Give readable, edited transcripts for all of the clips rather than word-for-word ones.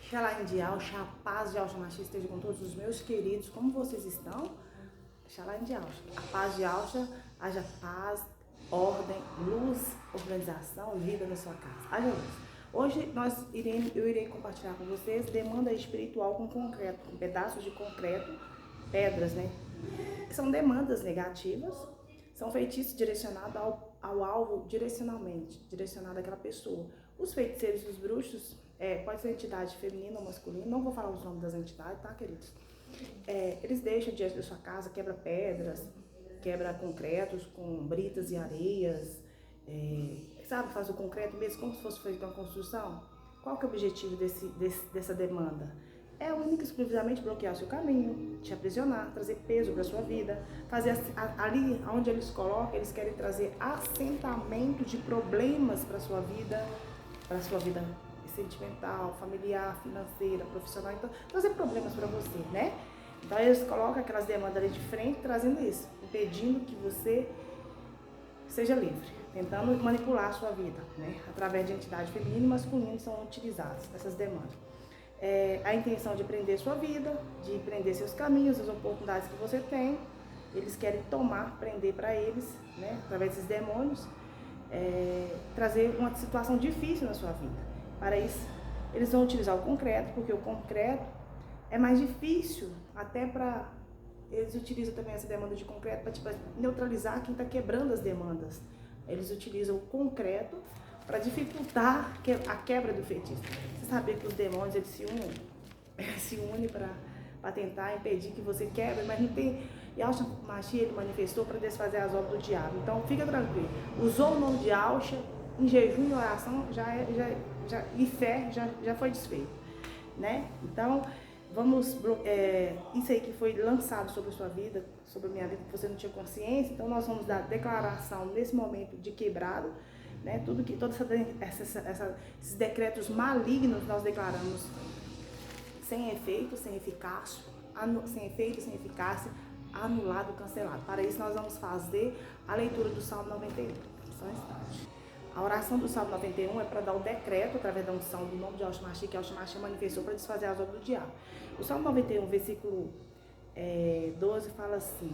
Shalom de Alcha, a paz de Alcha Machista esteja com todos os meus queridos. Como vocês estão? Shalom de Alcha. A paz de Alcha, haja paz, ordem, luz, organização e vida na sua casa. Haja luz. Hoje eu irei compartilhar com vocês demanda espiritual com concreto, com pedaços de concreto, pedras, né? São demandas negativas, são feitiços direcionados ao alvo direcionado àquela pessoa. Os feiticeiros e os bruxos, pode ser entidade feminina ou masculina, não vou falar os nomes das entidades, tá, queridos? Eles deixam diante da sua casa, quebra pedras, quebra concretos com britas e areias, sabe, faz o concreto mesmo como se fosse feito uma construção. Qual que é o objetivo dessa demanda? É único e exclusivamente bloquear o seu caminho, te aprisionar, trazer peso para sua vida, fazer ali onde eles colocam, eles querem trazer assentamento de problemas para sua vida sentimental, familiar, financeira, profissional, então trazer problemas para você, né? Então eles colocam aquelas demandas ali de frente, trazendo isso, impedindo que você seja livre, tentando manipular a sua vida, né? Através de entidade feminina e masculina são utilizadas essas demandas. A intenção de prender sua vida, de prender seus caminhos, as oportunidades que você tem, eles querem prender para eles, né? Através desses demônios, trazer uma situação difícil na sua vida. Para isso, eles vão utilizar o concreto, porque o concreto é mais difícil, até para... Eles utilizam também essa demanda de concreto para neutralizar quem está quebrando as demandas. Eles utilizam o concreto para dificultar a quebra do feitiço. Você sabia que os demônios eles se unem para tentar impedir que você quebre, mas não tem... E Alcha Machia ele manifestou para desfazer as obras do diabo. Então fica tranquilo. Usou o nome de Alcha, em jejum e oração e fé já foi desfeito, né? Então vamos isso aí que foi lançado sobre a sua vida, sobre a minha vida, que você não tinha consciência. Então nós vamos dar declaração nesse momento de quebrado, né? Todos esses decretos malignos nós declaramos sem efeito, sem eficácia, anulado, cancelado. Para isso nós vamos fazer a leitura do Salmo 91. Só um instante. A oração do Salmo 91 é para dar o decreto através da unção do nome de Alcha Machia, que Alcha Machia manifestou para desfazer as obras do diabo. O Salmo 91, versículo 11 fala assim: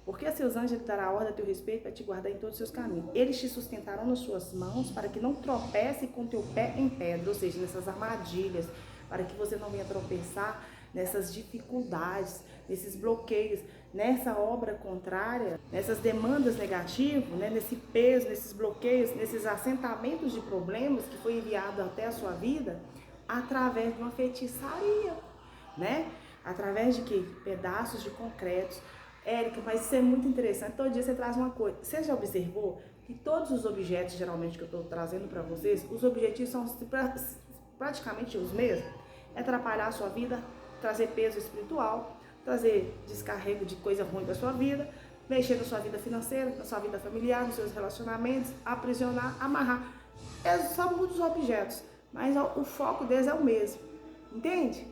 porque a seus anjos ele dará ordem a teu respeito para te guardar em todos os seus caminhos. Eles te sustentarão nas suas mãos para que não tropece com teu pé em pedra, ou seja, nessas armadilhas, para que você não venha tropeçar nessas dificuldades, nesses bloqueios, nessa obra contrária, nessas demandas negativas, né, nesse peso, nesses bloqueios, nesses assentamentos de problemas que foi enviado até a sua vida através de uma feitiçaria, né? Através de quê? Pedaços de concretos. Érica, mas isso é muito interessante. Todo dia você traz uma coisa. Você já observou que todos os objetos, geralmente, que eu estou trazendo para vocês, os objetivos são praticamente os mesmos? É atrapalhar a sua vida, trazer peso espiritual, trazer descarrego de coisa ruim para sua vida, mexer na sua vida financeira, na sua vida familiar, nos seus relacionamentos, aprisionar, amarrar. Eles só mudam os objetos, mas o foco deles é o mesmo, entende?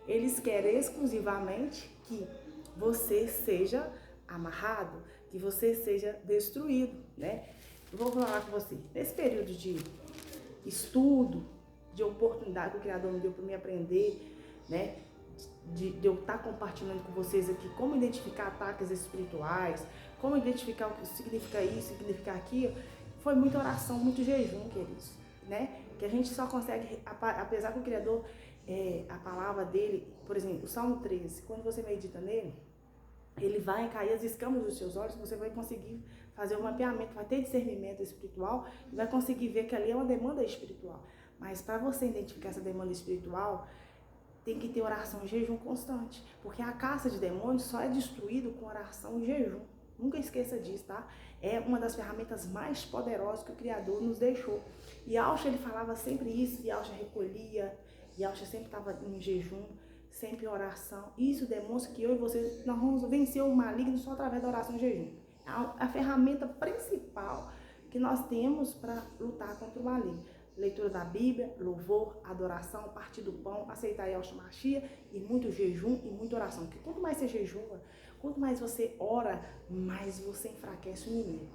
Eles querem exclusivamente que você seja amarrado, que você seja destruído, né? Eu vou falar com você, nesse período de estudo, de oportunidade que o Criador me deu para me aprender, né? De eu estar compartilhando com vocês aqui como identificar ataques espirituais, como identificar o que significa isso, significa aquilo, foi muita oração, muito jejum, queridos, né? Que a gente só consegue, apesar que o Criador, a palavra dele, por exemplo, o Salmo 13, quando você medita nele, ele vai cair as escamas dos seus olhos, você vai conseguir fazer um mapeamento, vai ter discernimento espiritual e vai conseguir ver que ali é uma demanda espiritual. Mas para você identificar essa demanda espiritual, tem que ter oração e jejum constante, porque a caça de demônios só é destruída com oração e jejum. Nunca esqueça disso, tá? É uma das ferramentas mais poderosas que o Criador nos deixou. E Alcha, ele falava sempre isso, e Alcha recolhia, e Alcha sempre estava em jejum, sempre em oração. Isso demonstra que eu e você, nós vamos vencer o maligno só através da oração e jejum. É a ferramenta principal que nós temos para lutar contra o maligno. Leitura da Bíblia, louvor, adoração, partir do pão, aceitar Alcha Machia e muito jejum e muita oração. Porque quanto mais você jejua, quanto mais você ora, mais você enfraquece o inimigo.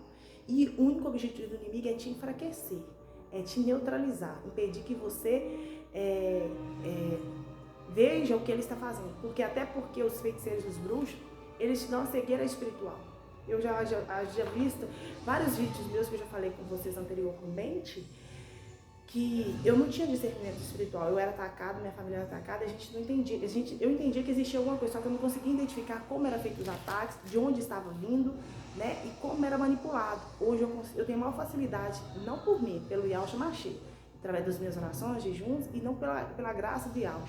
E o único objetivo do inimigo é te enfraquecer, é te neutralizar, impedir que você o que ele está fazendo. Porque os feiticeiros e os bruxos, eles te dão uma cegueira espiritual. Eu já visto vários vídeos meus que eu já falei com vocês anteriormente, que eu não tinha discernimento espiritual. Eu era atacada, minha família era atacada, a gente não entendia. Eu entendia que existia alguma coisa, só que eu não conseguia identificar como era feito os ataques, de onde estava vindo, né, e como era manipulado. Hoje eu tenho maior facilidade, não por mim, pelo Yahshua Mashiach, através das minhas orações, jejuns, e não pela graça de Yahshua,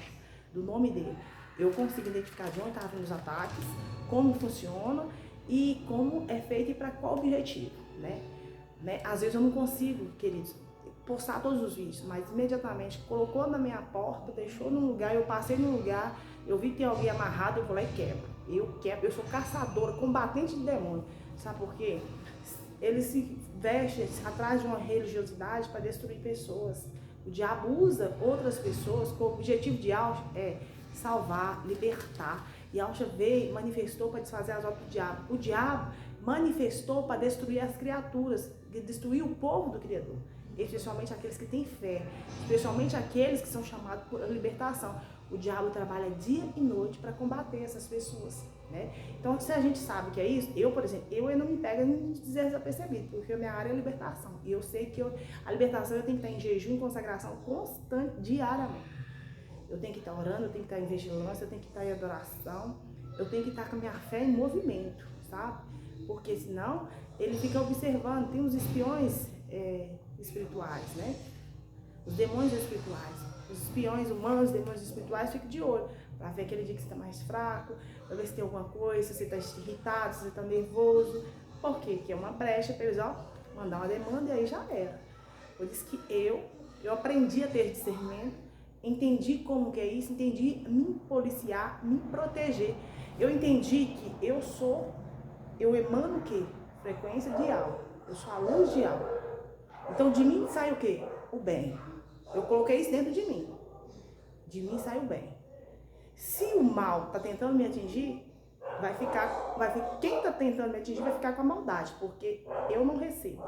do nome dele. Eu consigo identificar de onde estavam vindo os ataques, como funciona e como é feito e para qual objetivo, né? Às vezes eu não consigo, queridos, postar todos os vídeos, mas imediatamente colocou na minha porta, deixou num lugar, eu passei num lugar, eu vi que tem alguém amarrado, eu vou lá e quebro. Eu sou caçadora, combatente de demônio. Sabe por quê? Eles se vestem atrás de uma religiosidade para destruir pessoas. O diabo usa outras pessoas, com o objetivo de Yahshua é salvar, libertar. Yahshua veio, manifestou para desfazer as obras do diabo. O diabo manifestou para destruir as criaturas, destruir o povo do Criador. Especialmente aqueles que têm fé, especialmente aqueles que são chamados por libertação. O diabo trabalha dia e noite para combater essas pessoas, né? Então, se a gente sabe que é isso, eu, por exemplo, eu não me pego em dizer desapercebido, porque a minha área é libertação. E eu sei que a libertação eu tenho que estar em jejum e consagração constante, diariamente. Eu tenho que estar orando, eu tenho que estar em vigilância, eu tenho que estar em adoração, eu tenho que estar com a minha fé em movimento, sabe? Porque senão ele fica observando, tem os espiões espirituais, né? Os demônios espirituais. Os espiões humanos, os demônios espirituais, ficam de olho para ver aquele dia que você está mais fraco, para ver se tem alguma coisa, se você está irritado, se você está nervoso. Por quê? Que é uma brecha para eles, mandar uma demanda e aí já era. Por isso que eu aprendi a ter discernimento, entendi como que é isso, entendi me policiar, me proteger. Eu entendi que eu emano o quê? Frequência de alma. Eu sou a luz de alma. Então de mim sai o quê? O bem. Eu coloquei isso dentro de mim. De mim sai o bem. Se o mal está tentando me atingir, quem está tentando me atingir vai ficar com a maldade, porque eu não recebo.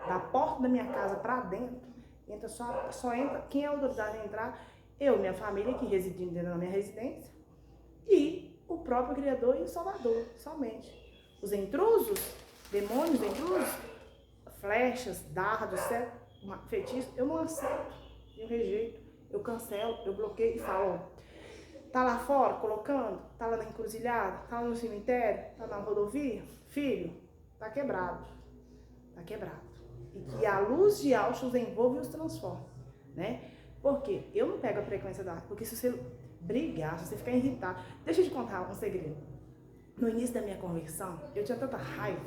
Da porta da minha casa para dentro, só entra quem é autorizado a entrar, eu, minha família que reside dentro da minha residência, e o próprio Criador e o Salvador, somente. Os intrusos, demônios intrusos, flechas, dardos, feitiços, eu não aceito, eu rejeito, eu cancelo, eu bloqueio e falo, tá lá fora colocando, tá lá na encruzilhada, tá lá no cemitério, tá na rodovia, filho, tá quebrado, e que a luz de Yahshua os envolve e os transforma, né? Porque eu não pego a frequência da... Porque se você brigar, se você ficar irritado... Deixa eu te contar um segredo. No início da minha conversão, eu tinha tanta raiva.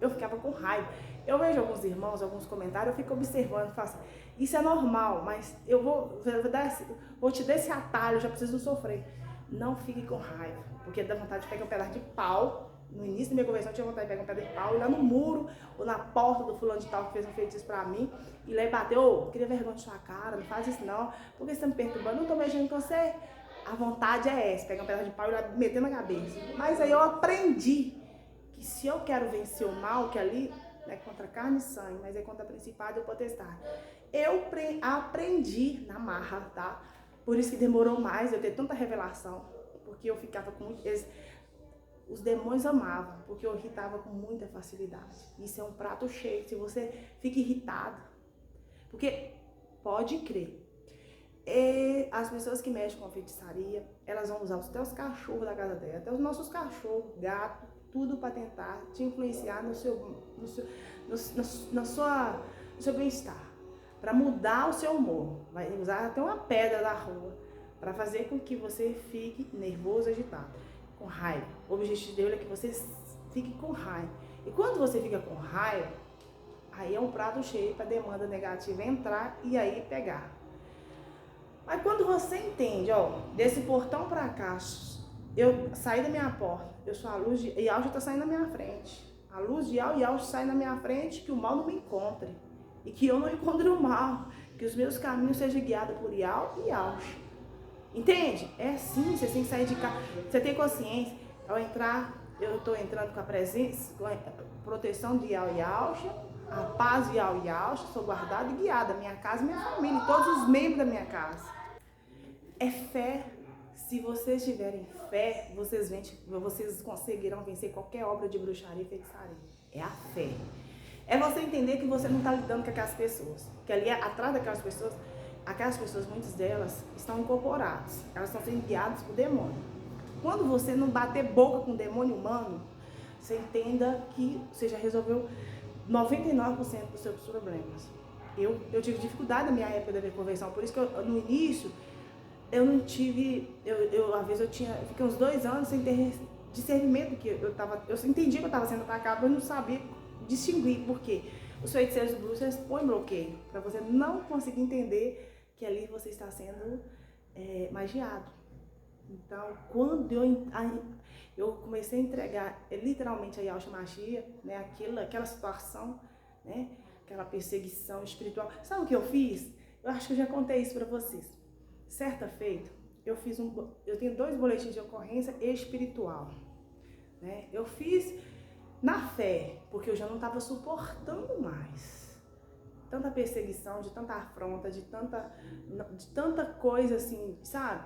Eu ficava com raiva. Eu vejo alguns irmãos, alguns comentários, eu fico observando, faço, isso é normal, mas eu vou te dar esse atalho, já preciso sofrer. Não fique com raiva, porque dá vontade de pegar um pedaço de pau. No início da minha conversão, eu tinha vontade de pegar um pedaço de pau, ir lá no muro, ou na porta do fulano de tal que fez um feitiço pra mim, e lá e bater, queria vergonha de sua cara, não faz isso não, porque você tá me perturbando, não tô mexendo com você. A vontade é essa, pegar um pedaço de pau e ir lá meter na cabeça. Mas aí eu aprendi que se eu quero vencer o mal, que ali não é contra carne e sangue, mas é contra principado e potestade. Eu aprendi na marra, tá? Por isso que demorou mais eu ter tanta revelação, porque eu ficava com muito... Os demônios amavam, porque eu irritava com muita facilidade. Isso é um prato cheio, se você fica irritado. Porque, pode crer, as pessoas que mexem com a feitiçaria, elas vão usar os teus cachorros da casa dela, até os nossos cachorros, gato, tudo para tentar te influenciar no seu bem-estar, para mudar o seu humor. Vai usar até uma pedra da rua para fazer com que você fique nervoso, agitado, com raiva. O objetivo dele é que você fique com raiva. E quando você fica com raiva, aí é um prato cheio para demanda negativa entrar e aí pegar. Mas quando você entende, desse portão para cá, eu saí da minha porta, eu sou a luz de Yahshua, está saindo na minha frente. A luz de Yahshua sai na minha frente, que o mal não me encontre. E que eu não encontre o mal. Que os meus caminhos sejam guiados por Yahshua e Yahshua. Entende? É assim, você tem que sair de casa. Você tem consciência. Ao entrar, eu estou entrando com a presença, com a proteção de Yahshua, a paz de Yahshua, sou guardada e guiada. Minha casa, minha família, todos os membros da minha casa. É fé. Se vocês tiverem fé, vocês conseguirão vencer qualquer obra de bruxaria e feitiçaria. É a fé. É você entender que você não está lidando com aquelas pessoas. Que ali, atrás daquelas pessoas, muitas delas, estão incorporadas. Elas estão sendo guiadas por demônio. Quando você não bater boca com o demônio humano, você entenda que você já resolveu 99% dos seus problemas. Eu tive dificuldade na minha época da minha conversão, por isso que no início eu não tive, às vezes fiquei uns 2 anos sem ter discernimento, que eu entendi que eu estava sendo atacada, mas não sabia distinguir por quê. Os feiticeiros e bruxas põem bloqueio, para você não conseguir entender que ali você está sendo magiado. Então, quando eu comecei a entregar literalmente a Yahshua Mashiach, né, aquela situação, né, aquela perseguição espiritual. Sabe o que eu fiz? Eu acho que eu já contei isso para vocês. Certa feita, eu tenho 2 boletins de ocorrência espiritual, né? Eu fiz na fé, porque eu já não estava suportando mais tanta perseguição, de tanta afronta, de tanta coisa assim, sabe?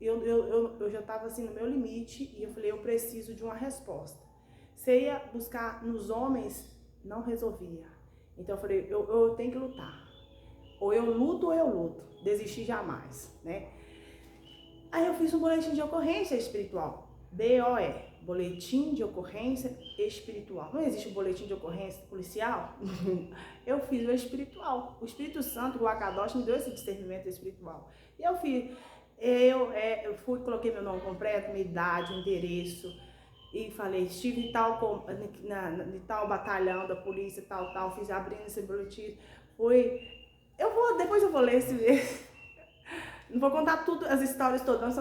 Eu já estava assim no meu limite e eu falei, eu preciso de uma resposta. Você ia buscar nos homens, não resolvia. Então eu falei, eu tenho que lutar. Ou eu luto, desistir jamais, né? Aí eu fiz um boletim de ocorrência espiritual, BOE, boletim de ocorrência espiritual. Não existe um boletim de ocorrência policial? Eu fiz o espiritual. O Espírito Santo, o Akadosh, me deu esse discernimento espiritual. E eu fiz, coloquei meu nome completo, minha idade, endereço, e falei, estive em tal batalhão da polícia, tal, fiz abrindo esse boletim, depois eu vou ler esse. Não vou contar tudo, as histórias todas,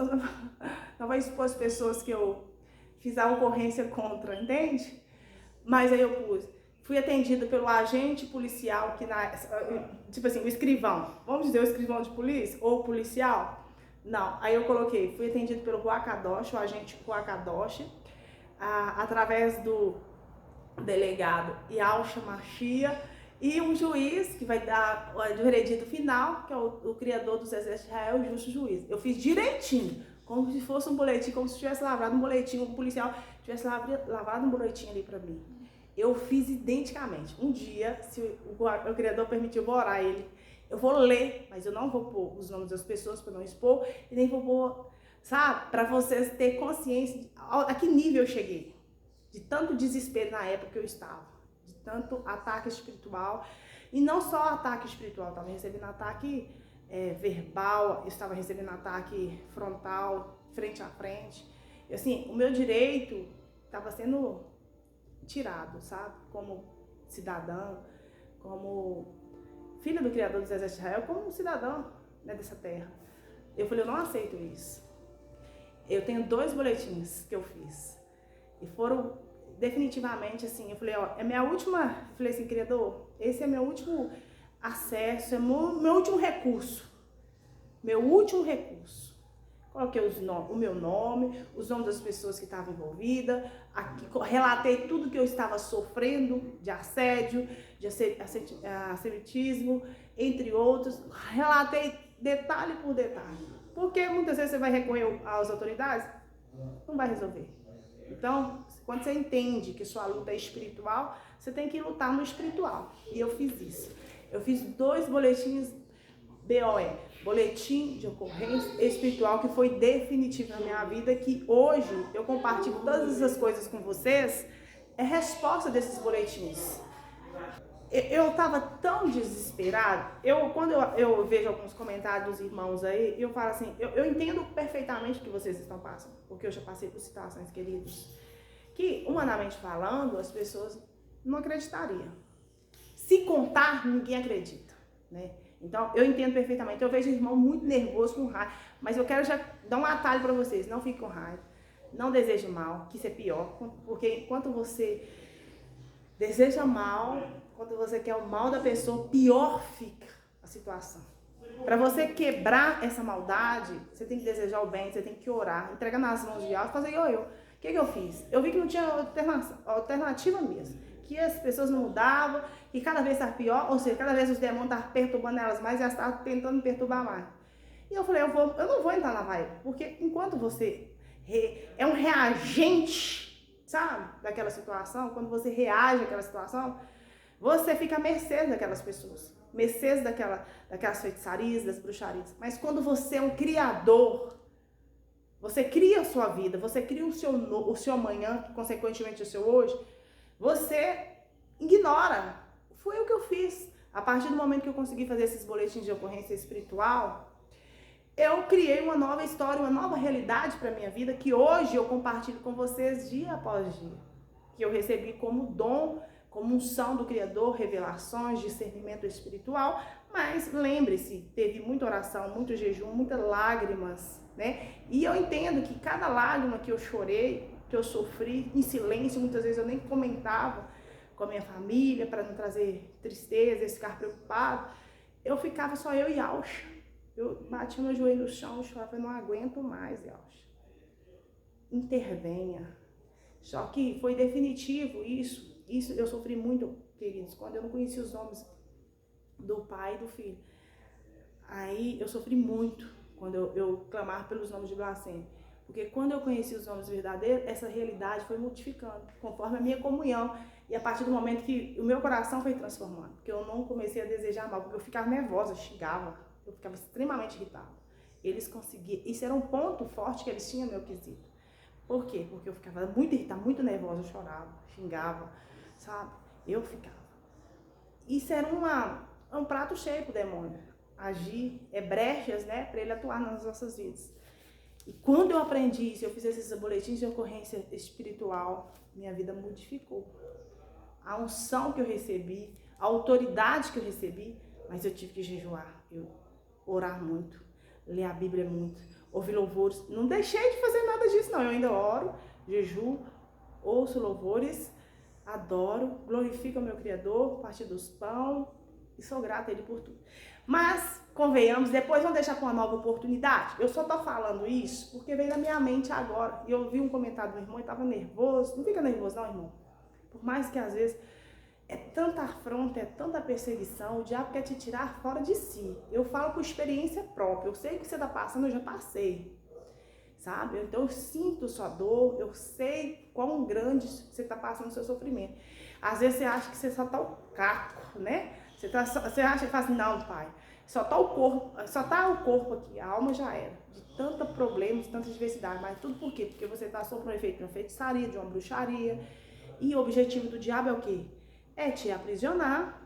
não vou expor as pessoas que eu fiz a ocorrência contra, entende? Mas aí eu fui atendida pelo agente policial, tipo assim, o escrivão, vamos dizer o escrivão de polícia, ou policial? Não, aí eu coloquei, fui atendido pelo Ruakadosh, o agente Ruakadosh, através do delegado Yahshua Mashiach, e um juiz que vai dar o veredito final, que é o Criador dos Exércitos de Israel, o justo juiz. Eu fiz direitinho, como se fosse um boletim, como se tivesse lavrado um boletim, um policial tivesse lavrado um boletim ali para mim. Eu fiz identicamente. Um dia, se o Criador permitir, eu vou orar ele. Eu vou ler, mas eu não vou pôr os nomes das pessoas para não expor, e nem vou pôr, sabe, para vocês terem consciência a que nível eu cheguei. De tanto desespero na época que eu estava. Tanto ataque espiritual, e não só ataque espiritual, eu estava recebendo ataque verbal, eu estava recebendo ataque frontal, frente a frente, e assim, o meu direito estava sendo tirado, sabe, como cidadã, como filha do Criador dos Exércitos de Israel, como cidadã, né, dessa terra. Eu falei, eu não aceito isso. Eu tenho 2 boletins que eu fiz, e foram definitivamente, assim, eu falei, é minha última, falei assim, Criador, esse é meu último acesso, é meu último recurso. Coloquei o meu nome, os nomes das pessoas que estavam envolvidas, relatei tudo que eu estava sofrendo de assédio, de assemitismo, entre outros, relatei detalhe por detalhe. Porque muitas vezes você vai recorrer às autoridades, não vai resolver. Então, quando você entende que sua luta é espiritual, você tem que lutar no espiritual. E eu fiz isso. Eu fiz 2 boletins BOE, boletim de ocorrência espiritual, que foi definitivo na minha vida, que hoje eu compartilho todas essas coisas com vocês, é resposta desses boletins. Eu estava tão desesperada, quando eu vejo alguns comentários dos irmãos aí, eu falo assim, eu entendo perfeitamente o que vocês estão passando, porque eu já passei por situações, queridos, que, humanamente falando, as pessoas não acreditariam. Se contar, ninguém acredita, né? Então, eu entendo perfeitamente, eu vejo o irmão muito nervoso, com raiva, mas eu quero já dar um atalho para vocês, não fique com raiva, não deseje mal, que isso é pior, porque enquanto você deseja mal, quando você quer o mal da pessoa, pior fica a situação. Para você quebrar essa maldade, você tem que desejar o bem, você tem que orar, entregar nas mãos de Deus, fazer igual eu. O que eu fiz? Eu vi que não tinha alternativa mesmo, que as pessoas não mudavam, que cada vez estava pior, ou seja, cada vez os demônios estavam perturbando elas mais e elas estavam tentando me perturbar mais. E eu falei, eu não vou entrar na vibe, porque enquanto você é um reagente, sabe, daquela situação, quando você reage àquela situação, você fica à mercê daquelas pessoas, mercê daquelas feitiçarias, das bruxarias. Mas quando você é um criador, você cria a sua vida, você cria o seu amanhã, consequentemente o seu hoje, você ignora. Foi o que eu fiz. A partir do momento que eu consegui fazer esses boletins de ocorrência espiritual, eu criei uma nova história, uma nova realidade para minha vida, que hoje eu compartilho com vocês dia após dia. Que eu recebi como dom, como unção do Criador, revelações, discernimento espiritual. Mas lembre-se, teve muita oração, muito jejum, muitas lágrimas, né? E eu entendo que cada lágrima que eu chorei, que eu sofri em silêncio, muitas vezes eu nem comentava com a minha família para não trazer tristeza, ficar preocupado. Eu ficava só eu e Alcha. Eu bati meu joelho no chão e chorava, eu não aguento mais, Alcha. Intervenha. Só que foi definitivo isso eu sofri muito, queridos, quando eu não conhecia os nomes do pai e do filho. Aí eu sofri muito quando eu clamava pelos nomes de blasfêmia. Porque quando eu conheci os nomes verdadeiros, essa realidade foi multiplicando, conforme a minha comunhão. E a partir do momento que o meu coração foi transformando, que eu não comecei a desejar mal, porque eu ficava nervosa, xingava, eu ficava extremamente irritada. Eles conseguiam, isso era um ponto forte que eles tinham no meu quesito. Por quê? Porque eu ficava muito irritada, muito nervosa, eu chorava, xingava, sabe? Eu ficava. Isso era um prato cheio pro demônio agir, brechas, né, para ele atuar nas nossas vidas. E quando eu aprendi isso, eu fiz esses boletins de ocorrência espiritual, minha vida modificou. A unção que eu recebi, a autoridade que eu recebi, mas eu tive que jejuar, orar muito, ler a Bíblia muito, ouvir louvores. Não deixei de fazer nada disso, não. Eu ainda oro, jejuo, ouço louvores, adoro, glorifico o meu Criador, partir dos pão e sou grata a Ele por tudo. Mas, convenhamos, depois vamos deixar para uma nova oportunidade. Eu só tô falando isso porque veio na minha mente agora. E eu vi um comentário do irmão e tava nervoso. Não fica nervoso não, irmão. Por mais que às vezes é tanta afronta, é tanta perseguição, o diabo quer te tirar fora de si. Eu falo por experiência própria. Eu sei que você tá passando, eu já passei. Sabe? Então eu sinto sua dor, eu sei quão grande você tá passando o seu sofrimento. Às vezes você acha que você só tá o caco, né? Você acha que fala assim, não, pai, só tá o corpo aqui, a alma já era, de tanto problema, de tanta diversidade, mas tudo por quê? Porque você tá sob o efeito de uma feitiçaria, de uma bruxaria, e o objetivo do diabo é o quê? É te aprisionar,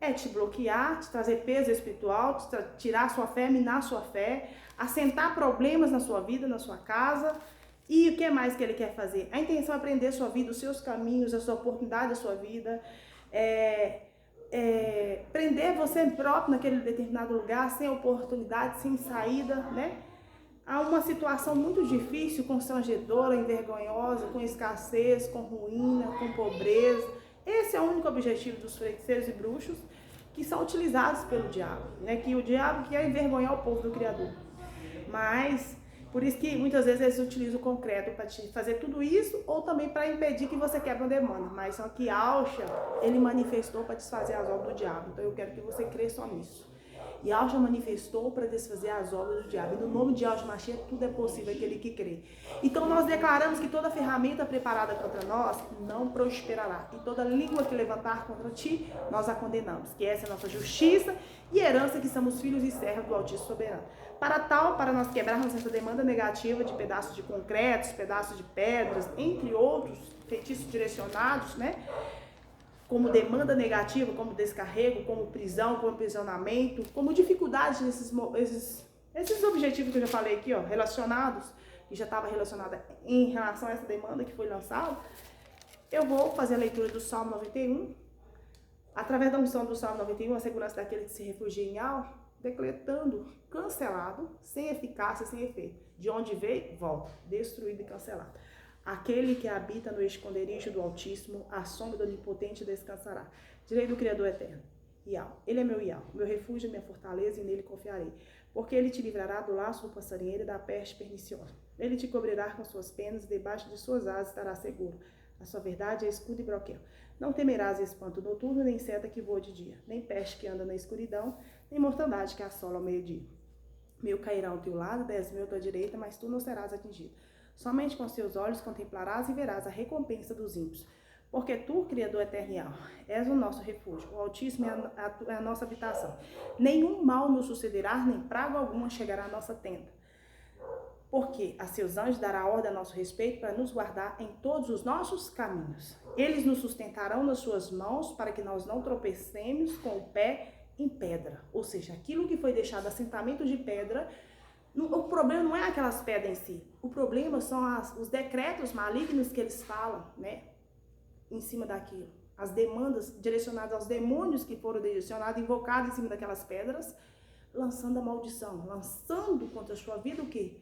é te bloquear, te trazer peso espiritual, te tirar sua fé, minar sua fé, assentar problemas na sua vida, na sua casa. E o que mais que ele quer fazer? A intenção é prender sua vida, os seus caminhos, a sua oportunidade da sua vida, prender você próprio naquele determinado lugar, sem oportunidade, sem saída, né? Há uma situação muito difícil, constrangedora, envergonhosa, com escassez, com ruína, com pobreza. Esse é o único objetivo dos feiticeiros e bruxos que são utilizados pelo diabo, né? Que o diabo quer envergonhar o povo do Criador. Mas, por isso que muitas vezes eles utilizam o concreto para te fazer tudo isso, ou também para impedir que você quebre um demônio. Mas só que Alcha, ele manifestou para desfazer as obras do diabo. Então eu quero que você crê só nisso. E Alcha manifestou para desfazer as obras do diabo. E no nome de Yahshua Mashiach, tudo é possível aquele que crê. Então nós declaramos que toda ferramenta preparada contra nós não prosperará. E toda língua que levantar contra ti, nós a condenamos. Que essa é a nossa justiça e herança, que somos filhos e servos do Altíssimo Soberano. Para nós quebrarmos essa demanda negativa de pedaços de concretos, pedaços de pedras, entre outros feitiços direcionados, né? Como demanda negativa, como descarrego, como prisão, como aprisionamento, como dificuldades esses objetivos que eu já falei aqui, ó, relacionados, que já estava relacionada em relação a essa demanda que foi lançada. Eu vou fazer a leitura do Salmo 91, através da unção do Salmo 91, a segurança daquele que se refugia em Yahweh, decretando cancelado, sem eficácia, sem efeito. De onde veio, volta, destruído e cancelado. Aquele que habita no esconderijo do Altíssimo, a sombra do Onipotente descansará. Direi do Criador eterno, Yahweh. Ele é meu Yahweh, meu refúgio, minha fortaleza, e nele confiarei. Porque ele te livrará do laço do passarinheiro e da peste perniciosa. Ele te cobrirá com suas penas, e debaixo de suas asas estará seguro. A sua verdade é escudo e broquel. Não temerás espanto noturno, nem seta que voa de dia, nem peste que anda na escuridão, nem mortandade que assola ao meio-dia. mil cairão ao teu lado, 10.000 à tua direita, mas tu não serás atingido. Somente com seus olhos contemplarás e verás a recompensa dos ímpios. Porque tu, Criador eterno e alvo, és o nosso refúgio, o Altíssimo é a nossa habitação. Nenhum mal nos sucederá, nem praga alguma chegará à nossa tenda. Porque a seus anjos dará ordem a nosso respeito para nos guardar em todos os nossos caminhos. Eles nos sustentarão nas suas mãos para que nós não tropecemos com o pé em pedra. Ou seja, aquilo que foi deixado assentamento de pedra, o problema não é aquelas pedras em si. O problema são os decretos malignos que eles falam, né? Em cima daquilo. As demandas direcionadas aos demônios que foram direcionados, invocados em cima daquelas pedras, lançando a maldição, lançando contra a sua vida o quê?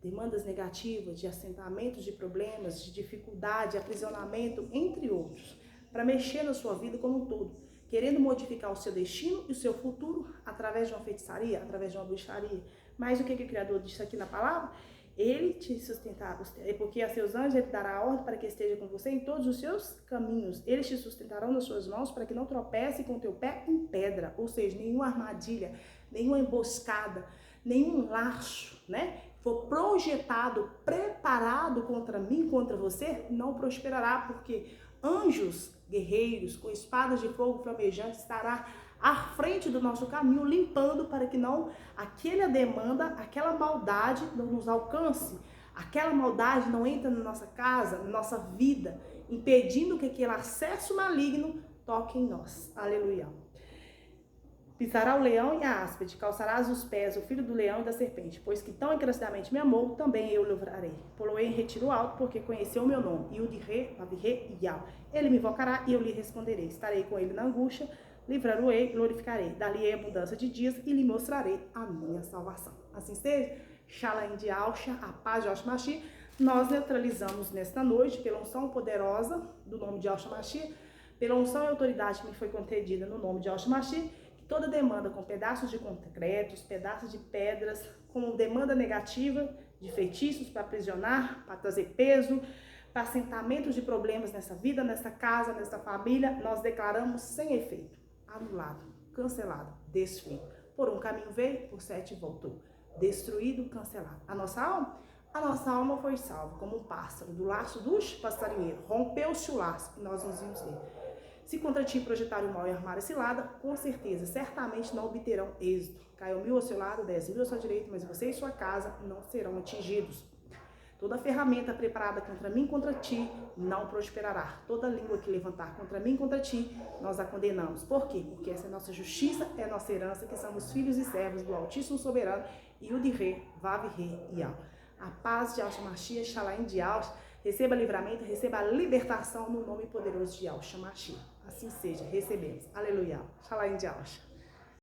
Demandas negativas, de assentamentos, de problemas, de dificuldade, aprisionamento, entre outros, para mexer na sua vida como um todo, querendo modificar o seu destino e o seu futuro através de uma feitiçaria, através de uma bruxaria. Mas o que o Criador disse aqui na palavra? Ele te sustentará, porque a seus anjos ele dará a ordem para que esteja com você em todos os seus caminhos. Eles te sustentarão nas suas mãos para que não tropece com o teu pé em pedra, ou seja, nenhuma armadilha, nenhuma emboscada, nenhum laço, né? For projetado, preparado contra mim, contra você, não prosperará, porque anjos guerreiros com espadas de fogo flamejantes estará à frente do nosso caminho, limpando para que não aquela demanda, aquela maldade não nos alcance, aquela maldade não entre na nossa casa, na nossa vida, impedindo que aquele acesso maligno toque em nós. Aleluia. Pisará o leão e a áspide, calçarás os pés, o filho do leão e da serpente, pois que tão encarecidamente me amou, também eu o livrarei. Poloei em retiro alto, porque conheceu o meu nome, e o de Rei, Vavirê e Yal. Ele me invocará e eu lhe responderei. Estarei com ele na angústia, livrarei, glorificarei. Dali a abundância de dias e lhe mostrarei a minha salvação. Assim seja, Shalom de Alcha, a paz de Yahshua Mashiach. Nós neutralizamos nesta noite, pela unção poderosa do nome de Yahshua Mashiach, pela unção e autoridade que me foi concedida no nome de Yahshua Mashiach, toda demanda com pedaços de concretos, pedaços de pedras, com demanda negativa de feitiços para aprisionar, para trazer peso, para assentamentos de problemas nessa vida, nessa casa, nessa família, nós declaramos sem efeito, anulado, cancelado, desfeito. Por um caminho veio, por 7 voltou. Destruído, cancelado. A nossa alma foi salva como um pássaro do laço dos passarinheiros. Rompeu-se o laço e nós nos vimos ver. Se contra ti projetarem o mal e armar a cilada, com certeza, certamente não obterão êxito. Caiu 1.000 ao seu lado, 10.000 à sua direita, mas você e sua casa não serão atingidos. Toda ferramenta preparada contra mim e contra ti não prosperará. Toda língua que levantar contra mim e contra ti, nós a condenamos. Por quê? Porque essa é nossa justiça, é nossa herança, que somos filhos e servos do Altíssimo Soberano, e o de Rei, Vav Rei e Yal. A paz de Yahshua Mashiach, Shalom de Yahshua, receba livramento, receba a libertação no nome poderoso de Yahshua Mashiach. Assim seja, recebemos. Aleluia. Shalom de Yahshua.